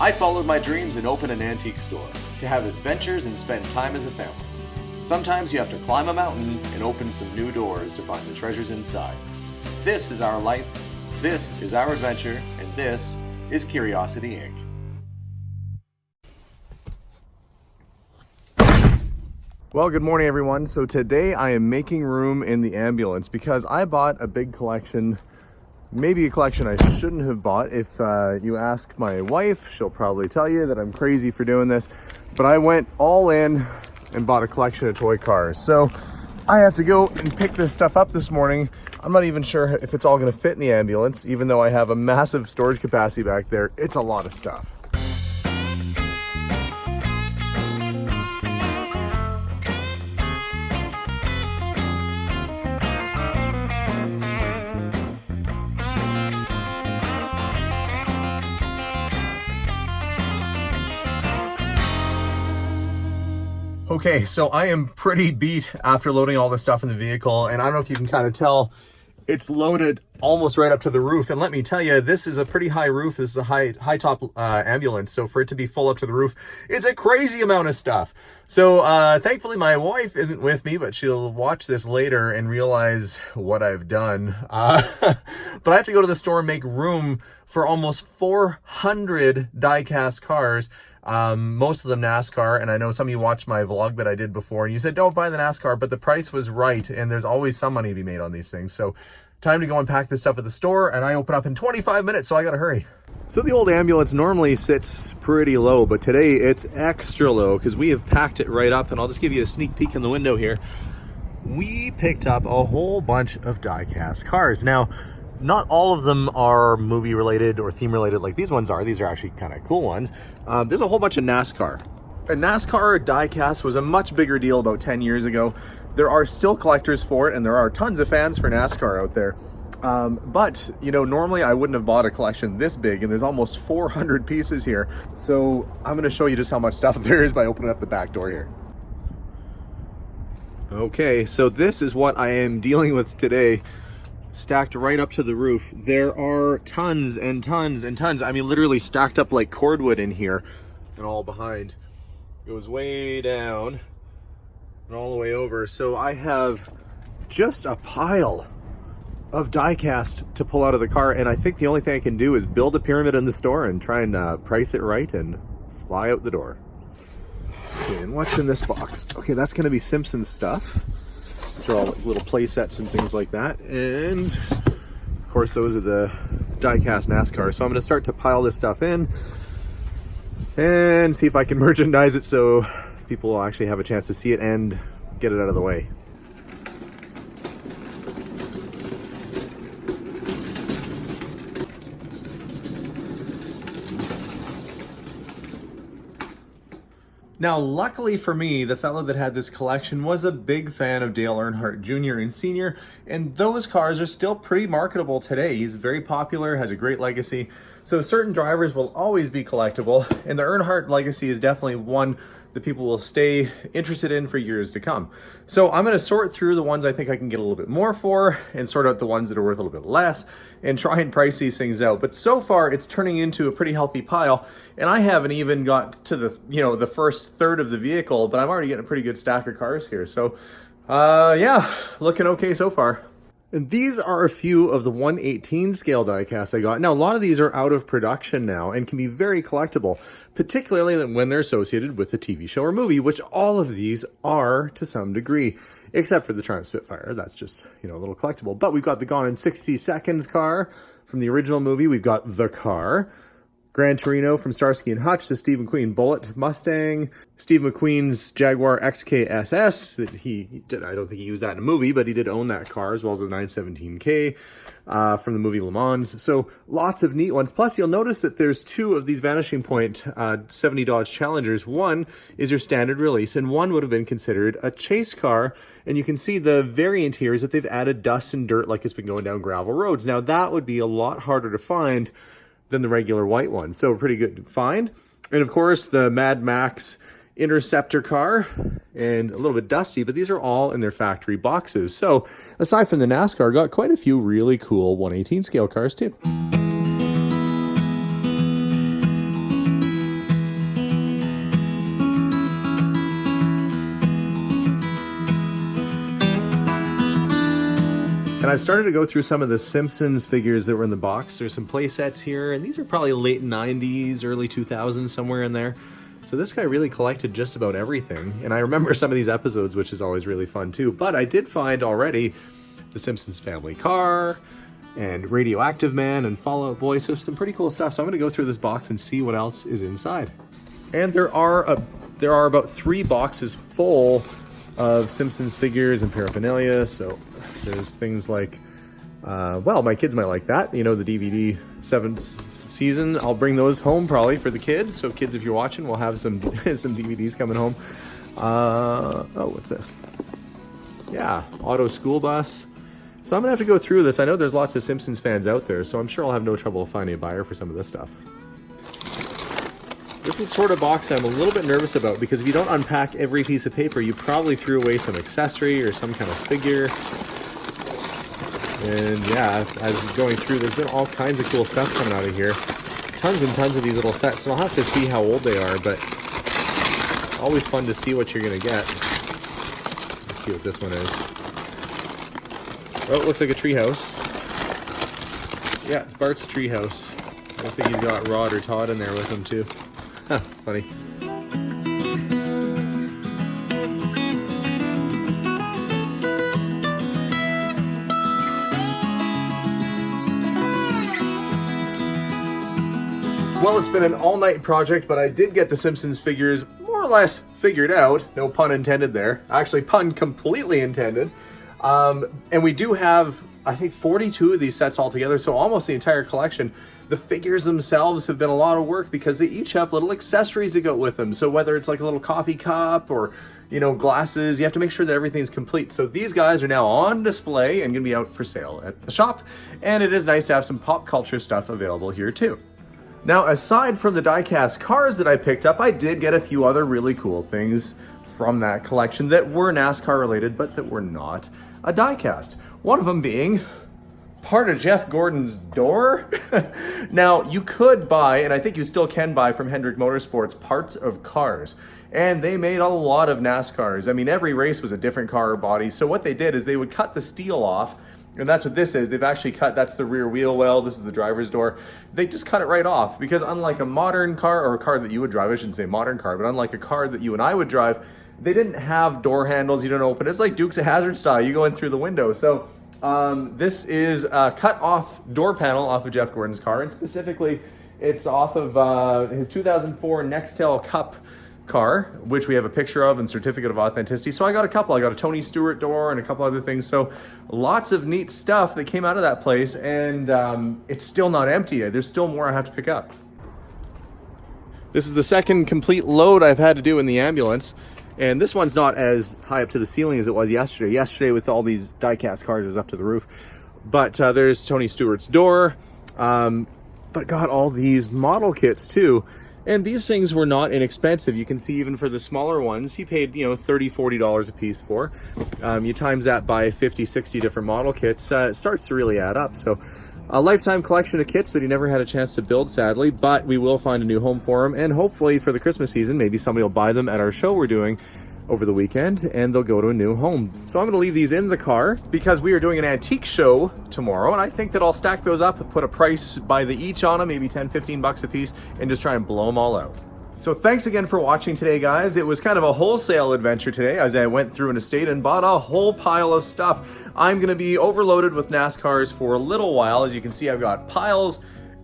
I followed my dreams and opened an antique store to have adventures and spend time as a family. Sometimes you have to climb a mountain and open some new doors to find the treasures inside. This is our life, this is our adventure, and this is Curiosity Inc. Well, good morning everyone. So today I am making room in the ambulance because I bought a big collection, maybe a collection I shouldn't have bought. If you ask my wife, she'll probably tell you that I'm crazy for doing this, but I went all in and bought a collection of toy cars. So I have to go and pick this stuff up this morning. I'm not even sure if it's all gonna fit in the ambulance, even though I have a massive storage capacity back there. It's a lot of stuff. Okay, so I am pretty beat after loading all this stuff in the vehicle, and I don't know if you can kind of tell, it's loaded almost right up to the roof. And let me tell you, this is a pretty high roof. This is a high top ambulance, so for it to be full up to the roof is a crazy amount of stuff. So thankfully my wife isn't with me, but she'll watch this later and realize what I've done. But I have to go to the store and make room for almost 400 die-cast cars. Most of them NASCAR, and I know some of you watched my vlog that I did before and you said don't buy the NASCAR, but the price was right and there's always some money to be made on these things. So time to go and pack this stuff at the store, and I open up in 25 minutes, so I gotta hurry. So the old ambulance normally sits pretty low, but today it's extra low because we have packed it right up, and I'll just give you a sneak peek in the window here. We picked up a whole bunch of die-cast cars. Now, not all of them are movie related or theme related like these ones are. These are actually kind of cool ones. There's a whole bunch of NASCAR. A NASCAR diecast was a much bigger deal about 10 years ago. There are still collectors for it, and there are tons of fans for NASCAR out there. But, you know, normally I wouldn't have bought a collection this big, and there's almost 400 pieces here. So I'm gonna show you just how much stuff there is by opening up the back door here. Okay, so this is what I am dealing with today. Stacked right up to the roof. There are tons and tons and tons. I mean, literally stacked up like cordwood in here, and all behind. It goes way down and all the way over. So I have just a pile of die-cast to pull out of the car, and I think the only thing I can do is build a pyramid in the store and try and price it right and fly out the door. Okay, and what's in this box? Okay, that's gonna be Simpsons stuff. These are all little play sets and things like that. And of course, those are the die-cast NASCAR. So I'm gonna start to pile this stuff in and see if I can merchandise it so people will actually have a chance to see it and get it out of the way. Now, luckily for me, the fellow that had this collection was a big fan of Dale Earnhardt Jr. and Sr., and those cars are still pretty marketable today. He's very popular, has a great legacy, so certain drivers will always be collectible, and the Earnhardt legacy is definitely one that people will stay interested in for years to come. So I'm gonna sort through the ones I think I can get a little bit more for and sort out the ones that are worth a little bit less and try and price these things out. But so far it's turning into a pretty healthy pile, and I haven't even got to the, you know, the first third of the vehicle, but I'm already getting a pretty good stack of cars here. So yeah, looking okay so far. And these are a few of the 1/18 scale die-casts I got. Now, a lot of these are out of production now and can be very collectible, particularly when they're associated with a TV show or movie, which all of these are to some degree, except for the Triumph Spitfire. That's just, you know, a little collectible. But we've got the Gone in 60 Seconds car from the original movie. We've got the car. Gran Torino from Starsky and Hutch, the Steve McQueen Bullet Mustang, Steve McQueen's Jaguar XKSS that he did. I don't think he used that in a movie, but he did own that car, as well as the 917K from the movie Le Mans. So lots of neat ones. Plus, you'll notice that there's two of these Vanishing Point 70 Dodge Challengers. One is your standard release, and one would have been considered a chase car. And you can see the variant here is that they've added dust and dirt like it's been going down gravel roads. Now, that would be a lot harder to find than the regular white one. So pretty good to find. And of course, the Mad Max Interceptor car, and a little bit dusty, but these are all in their factory boxes. So aside from the NASCAR, got quite a few really cool 1/18 scale cars too. And I've started to go through some of the Simpsons figures that were in the box. There's some play sets here, and these are probably late 90s, early 2000s, somewhere in there. So this guy really collected just about everything. And I remember some of these episodes, which is always really fun too. But I did find already the Simpsons family car, and Radioactive Man, and Fall Out Boy, so some pretty cool stuff. So I'm gonna go through this box and see what else is inside. And there are about 3 boxes full of Simpsons figures and paraphernalia. So there's things like, well, my kids might like that. You know, the DVD 7th season. I'll bring those home probably for the kids. So kids, if you're watching, we'll have some some DVDs coming home. Oh, what's this? Yeah, Auto School Bus. So I'm gonna have to go through this. I know there's lots of Simpsons fans out there, so I'm sure I'll have no trouble finding a buyer for some of this stuff. This is the sort of box I'm a little bit nervous about, because if you don't unpack every piece of paper, you probably threw away some accessory or some kind of figure. And yeah, as I'm going through, there's been all kinds of cool stuff coming out of here. Tons and tons of these little sets, and I'll have to see how old they are, but always fun to see what you're gonna get. Let's see what this one is. Oh, it looks like a treehouse. Yeah, it's Bart's treehouse. Looks like he's got Rod or Todd in there with him too. Huh, funny. Well, it's been an all-night project, but I did get the Simpsons figures more or less figured out. No pun intended there. Actually, pun completely intended. And we do have, I think, 42 of these sets altogether, so almost the entire collection. The figures themselves have been a lot of work because they each have little accessories that go with them. So whether it's like a little coffee cup or, you know, glasses, you have to make sure that everything's complete. So these guys are now on display and gonna be out for sale at the shop. And it is nice to have some pop culture stuff available here too. Now, aside from the die-cast cars that I picked up, I did get a few other really cool things from that collection that were NASCAR related, but that were not a die-cast. One of them being part of Jeff Gordon's door. Now, you could buy, and I think you still can buy from Hendrick Motorsports, parts of cars. And they made a lot of NASCARs. I mean, every race was a different car or body. So what they did is they would cut the steel off, and that's what this is. They've actually cut, that's the rear wheel well, this is the driver's door. They just cut it right off, because unlike a modern car, or a car that you would drive, I shouldn't say modern car, but unlike a car that you and I would drive, they didn't have door handles, you don't open it. It's like Dukes of Hazzard style, you go in through the window. So this is a cut off door panel off of Jeff Gordon's car, and specifically it's off of his 2004 Nextel Cup car, which we have a picture of and certificate of authenticity. So I got a couple. I got a Tony Stewart door and a couple other things. So lots of neat stuff that came out of that place, and it's still not empty. There's still more I have to pick up. This is the second complete load I've had to do in the ambulance. And this one's not as high up to the ceiling as it was yesterday. Yesterday, with all these die-cast cars, it was up to the roof. But there's Tony Stewart's door. But got all these model kits too. And these things were not inexpensive. You can see even for the smaller ones, you paid, you know, $30, $40 a piece for. You times that by 50, 60 different model kits, it starts to really add up. So a lifetime collection of kits that he never had a chance to build, sadly, but we will find a new home for him. And hopefully for the Christmas season, maybe somebody will buy them at our show we're doing over the weekend, and they'll go to a new home. So I'm gonna leave these in the car because we are doing an antique show tomorrow, and I think that I'll stack those up, put a price by the each on them, maybe 10, 15 bucks a piece, and just try and blow them all out. So thanks again for watching today, guys. It was kind of a wholesale adventure today as I went through an estate and bought a whole pile of stuff. I'm gonna be overloaded with NASCARs for a little while. As you can see, I've got piles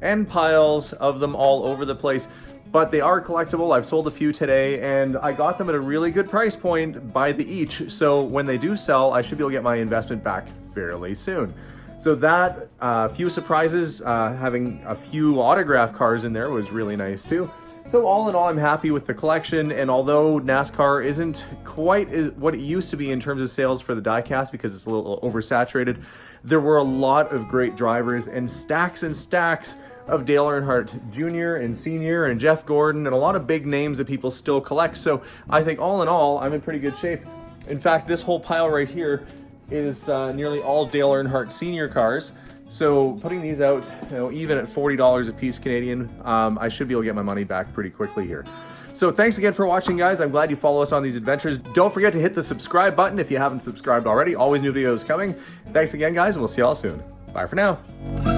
and piles of them all over the place, but they are collectible. I've sold a few today, and I got them at a really good price point by the each. So when they do sell, I should be able to get my investment back fairly soon. So that, few surprises, having a few autograph cars in there was really nice too. So all in all, I'm happy with the collection, and although NASCAR isn't quite what it used to be in terms of sales for the diecast because it's a little oversaturated, there were a lot of great drivers and stacks of Dale Earnhardt Jr. and Sr. and Jeff Gordon and a lot of big names that people still collect. So I think all in all, I'm in pretty good shape. In fact, this whole pile right here is nearly all Dale Earnhardt Sr. cars. So putting these out, you know, even at $40 a piece Canadian, I should be able to get my money back pretty quickly here. So thanks again for watching, guys. I'm glad you follow us on these adventures. Don't forget to hit the subscribe button if you haven't subscribed already. Always new videos coming. Thanks again, guys, and we'll see you all soon. Bye for now.